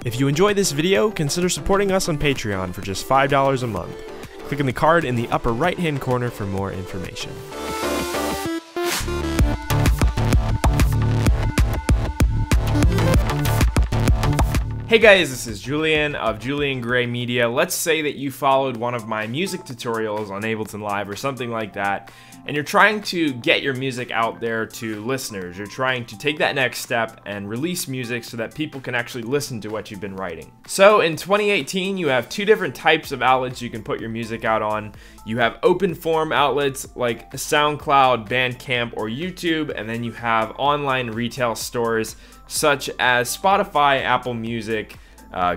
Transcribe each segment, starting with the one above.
If you enjoyed this video, consider supporting us on Patreon for just $5 a month. Click on the card in the upper right-hand corner for more information. Hey guys, this is Julian of Julian Gray Media. Let's say that you followed one of my music tutorials on Ableton Live or something like that, and you're trying to get your music out there to listeners. You're trying to take that next step and release music so that people can actually listen to what you've been writing. So in 2018, you have two different types of outlets you can put your music out on. You have open form outlets like SoundCloud, Bandcamp, or YouTube, and then you have online retail stores such as Spotify, Apple Music,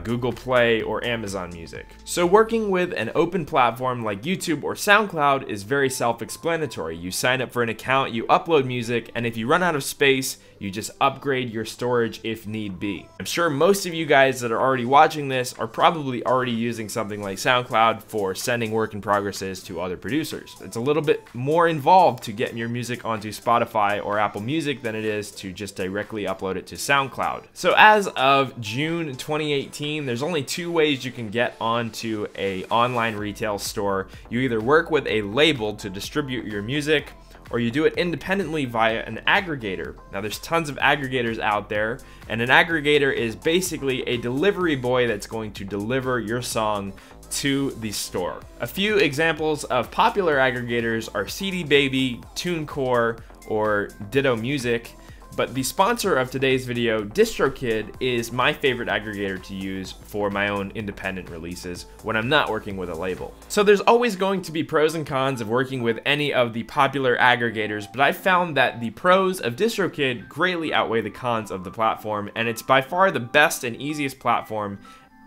Google Play, or Amazon Music. So working with an open platform like YouTube or SoundCloud is very self-explanatory. You sign up for an account, you upload music, and if you run out of space, you just upgrade your storage if need be. I'm sure most of you guys that are already watching this are probably already using something like SoundCloud for sending work in progresses to other producers. It's a little bit more involved to get your music onto Spotify or Apple Music than it is to just directly upload it to SoundCloud. So as of June 2018, there's only two ways you can get onto an online retail store. You either work with a label to distribute your music, or you do it independently via an aggregator. Now there's tons of aggregators out there, and an aggregator is basically a delivery boy that's going to deliver your song to the store. A few examples of popular aggregators are CD Baby, TuneCore, or Ditto Music. But the sponsor of today's video, DistroKid, is my favorite aggregator to use for my own independent releases when I'm not working with a label. So there's always going to be pros and cons of working with any of the popular aggregators, but I found that the pros of DistroKid greatly outweigh the cons of the platform, and it's by far the best and easiest platform,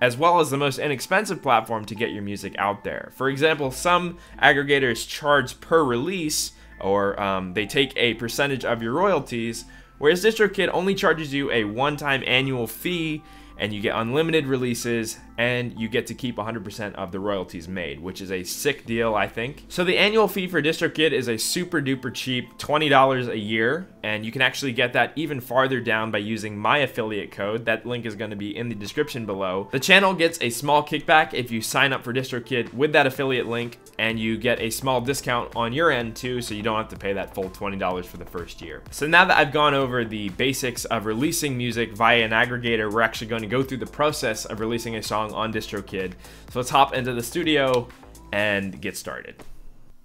as well as the most inexpensive platform to get your music out there. For example, some aggregators charge per release, or they take a percentage of your royalties, whereas DistroKid only charges you a one-time annual fee, and you get unlimited releases, and you get to keep 100% of the royalties made, which is a sick deal, I think. So the annual fee for DistroKid is a super duper cheap $20 a year, and you can actually get that even farther down by using my affiliate code. That link is going to be in the description below. The channel gets a small kickback if you sign up for DistroKid with that affiliate link, and you get a small discount on your end too, so you don't have to pay that full $20 for the first year. So now that I've gone over the basics of releasing music via an aggregator, we're actually going to go through the process of releasing a song on DistroKid. So let's hop into the studio and get started.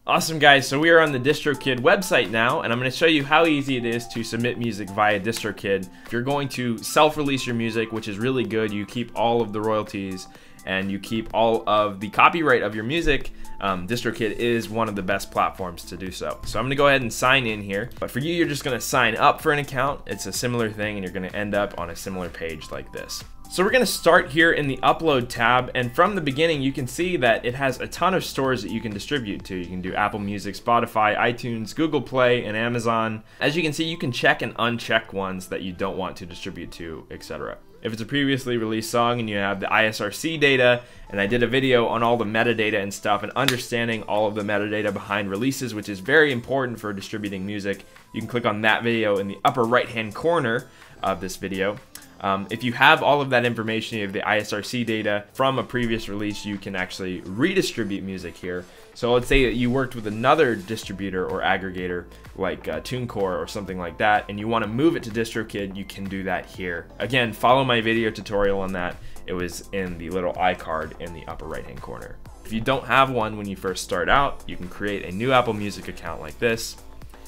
Awesome guys, so we are on the DistroKid website now, and I'm going to show you how easy it is to submit music via DistroKid. If you're going to self-release your music, which is really good, you keep all of the royalties and you keep all of the copyright of your music, DistroKid is one of the best platforms to do so. So I'm gonna go ahead and sign in here, but for you, you're just gonna sign up for an account. It's a similar thing, and you're gonna end up on a similar page like this. So we're gonna start here in the upload tab, and from the beginning you can see that it has a ton of stores that you can distribute to. You can do Apple Music, Spotify, iTunes, Google Play, and Amazon. As you can see, you can check and uncheck ones that you don't want to distribute to, etc. If it's a previously released song and you have the ISRC data, and I did a video on all the metadata and stuff and understanding all of the metadata behind releases, which is very important for distributing music, you can click on that video in the upper right hand corner of this video. If you have all of that information, you have the ISRC data from a previous release, you can actually redistribute music here. So let's say that you worked with another distributor or aggregator like TuneCore or something like that, and you want to move it to DistroKid, you can do that here. Again, follow my video tutorial on that. It was in the little iCard in the upper right hand corner. If you don't have one when you first start out, you can create a new Apple Music account like this,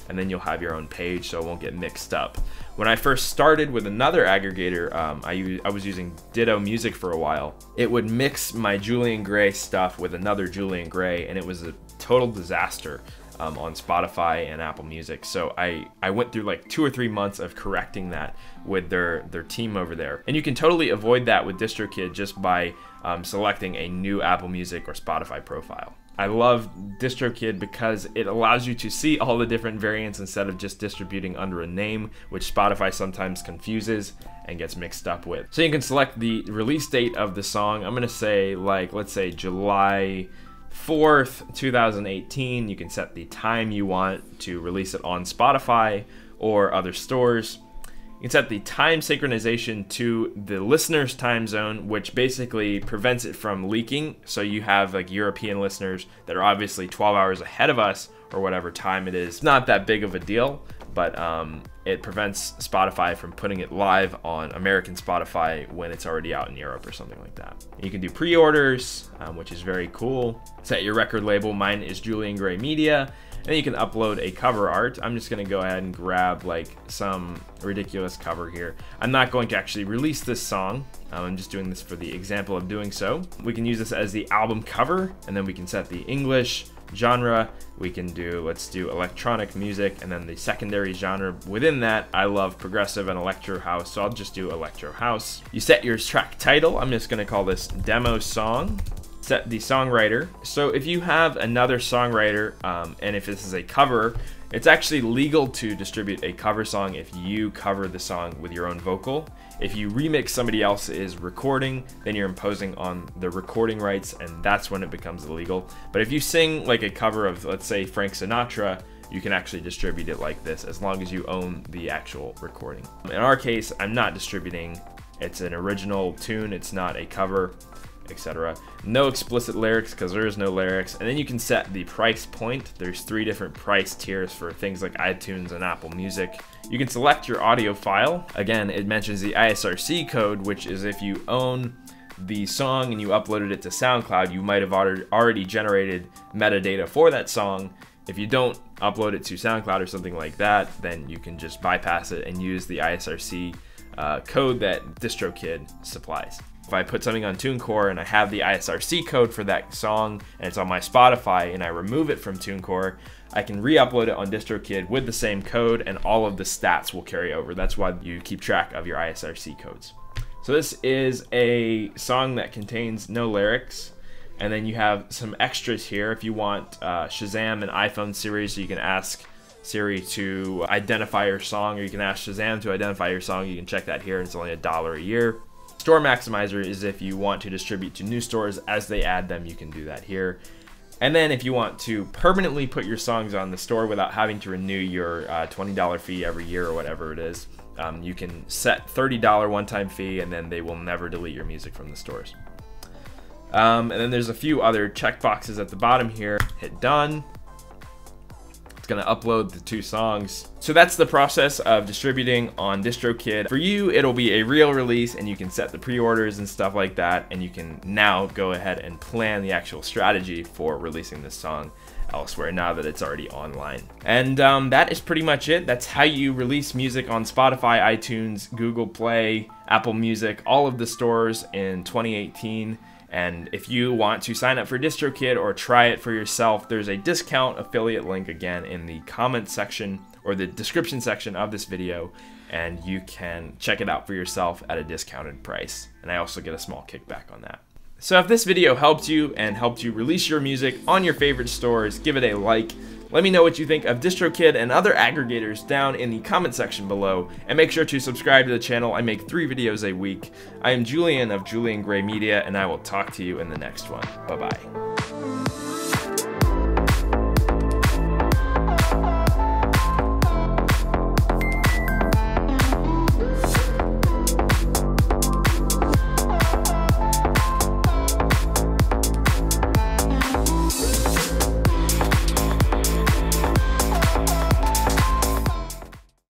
and then you'll have your own page so it won't get mixed up. When I first started with another aggregator, I was using Ditto Music for a while. It would mix my Julian Gray stuff with another Julian Gray, and it was a total disaster on Spotify and Apple Music. So I went through like 2 or 3 months of correcting that with their team over there. And you can totally avoid that with DistroKid just by selecting a new Apple Music or Spotify profile. I love DistroKid because it allows you to see all the different variants instead of just distributing under a name, which Spotify sometimes confuses and gets mixed up with. So you can select the release date of the song. I'm gonna say, like, let's say July 4th, 2018. You can set the time you want to release it on Spotify or other stores. You can set the time synchronization to the listener's time zone, which basically prevents it from leaking. So you have like European listeners that are obviously 12 hours ahead of us or whatever time it is. It's not that big of a deal, but it prevents Spotify from putting it live on American Spotify when it's already out in Europe or something like that. You can do pre-orders, which is very cool. Set your record label. Mine is Julian Gray Media. And then you can upload a cover art. I'm just gonna go ahead and grab like some ridiculous cover here. I'm not going to actually release this song. I'm just doing this for the example of doing so. We can use this as the album cover, and then we can set the English genre. We can do, let's do electronic music, and then the secondary genre within that, I love progressive and electro house, so I'll just do electro house. You set your track title. I'm just gonna call this demo song. Set the songwriter. So if you have another songwriter, and if this is a cover, it's actually legal to distribute a cover song if you cover the song with your own vocal. If you remix somebody else's recording, then you're imposing on the recording rights, and that's when it becomes illegal. But if you sing like a cover of, let's say, Frank Sinatra, you can actually distribute it like this as long as you own the actual recording. In our case, I'm not distributing. It's an original tune, it's not a cover, etc. No explicit lyrics because there is no lyrics. And then you can set the price point. There's 3 different price tiers for things like iTunes and Apple Music. You can select your audio file. Again, it mentions the ISRC code, which is if you own the song and you uploaded it to SoundCloud, you might have already generated metadata for that song. If you don't upload it to SoundCloud or something like that, then you can just bypass it and use the ISRC code that DistroKid supplies. If I put something on TuneCore and I have the ISRC code for that song and it's on my Spotify and I remove it from TuneCore, I can re-upload it on DistroKid with the same code and all of the stats will carry over. That's why you keep track of your ISRC codes. So this is a song that contains no lyrics. And then you have some extras here. If you want Shazam and iPhone Siri, so you can ask Siri to identify your song, or you can ask Shazam to identify your song. You can check that here. It's only $1 a year. Store Maximizer is if you want to distribute to new stores as they add them, you can do that here. And then if you want to permanently put your songs on the store without having to renew your $20 fee every year or whatever it is, you can set $30 one-time fee and then they will never delete your music from the stores. And then there's a few other checkboxes at the bottom here. Hit done. It's gonna upload the 2 songs. So that's the process of distributing on DistroKid. For you, it'll be a real release and you can set the pre-orders and stuff like that, and you can now go ahead and plan the actual strategy for releasing this song elsewhere now that it's already online. And that is pretty much it. That's how you release music on Spotify, iTunes, Google Play, Apple Music, all of the stores in 2018. And if you want to sign up for DistroKid or try it for yourself, there's a discount affiliate link again in the comment section or the description section of this video, and you can check it out for yourself at a discounted price. And I also get a small kickback on that. So if this video helped you and helped you release your music on your favorite stores, give it a like. Let me know what you think of DistroKid and other aggregators down in the comment section below, and make sure to subscribe to the channel. I make 3 videos a week. I am Julian of Julian Gray Media, and I will talk to you in the next one. Bye-bye.